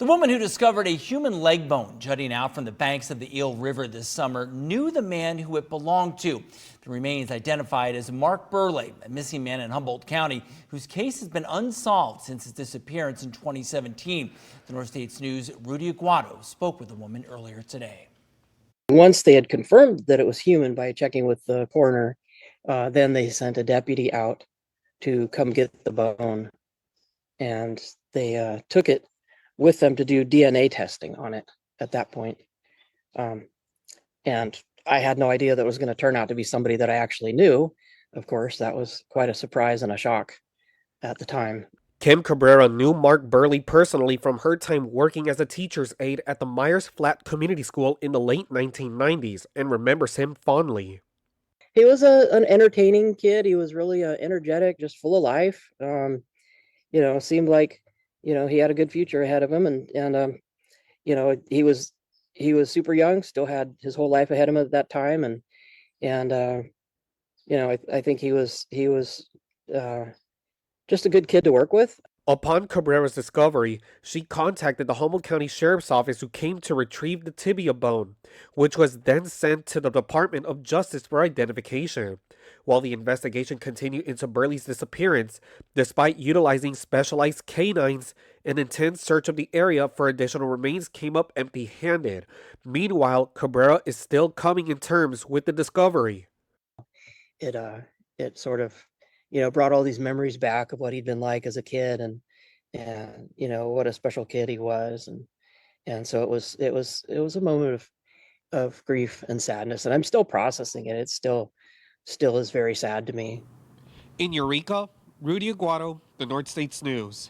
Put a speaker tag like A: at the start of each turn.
A: The woman who discovered a human leg bone jutting out from the banks of the Eel River this summer knew the man who it belonged to. The remains identified as Mark Burleigh, a missing man in Humboldt County, whose case has been unsolved since his disappearance in 2017. The Northstate's News' Rudy Aguado spoke with the woman earlier today.
B: Once they had confirmed that it was human by checking with the coroner, then they sent a deputy out to come get the bone, and they took it with them to do DNA testing on it at that point. And I had no idea that it was going to turn out to be somebody that I actually knew. Of course, that was quite a surprise and a shock at the time.
C: Kim Cabrera knew Mark Burleigh personally from her time working as a teacher's aide at the Myers Flat Community School in the late 1990s and remembers him fondly.
B: He was an entertaining kid. He was really energetic, just full of life. Seemed like, he had a good future ahead of him, and he was super young, still had his whole life ahead of him at that time, and I think he was just a good kid to work with.
C: Upon Cabrera's discovery, she contacted the Humboldt County Sheriff's Office, who came to retrieve the tibia bone, which was then sent to the Department of Justice for identification. While the investigation continued into Burleigh's disappearance, despite utilizing specialized canines, an intense search of the area for additional remains came up empty-handed. Meanwhile, Cabrera is still coming in terms with the discovery.
B: It sort of brought all these memories back of what he'd been like as a kid, and what a special kid he was, and so it was a moment of grief and sadness, and I'm still processing it. It's still is very sad to me.
C: In Eureka, Rudy Aguado, the Northstate's News.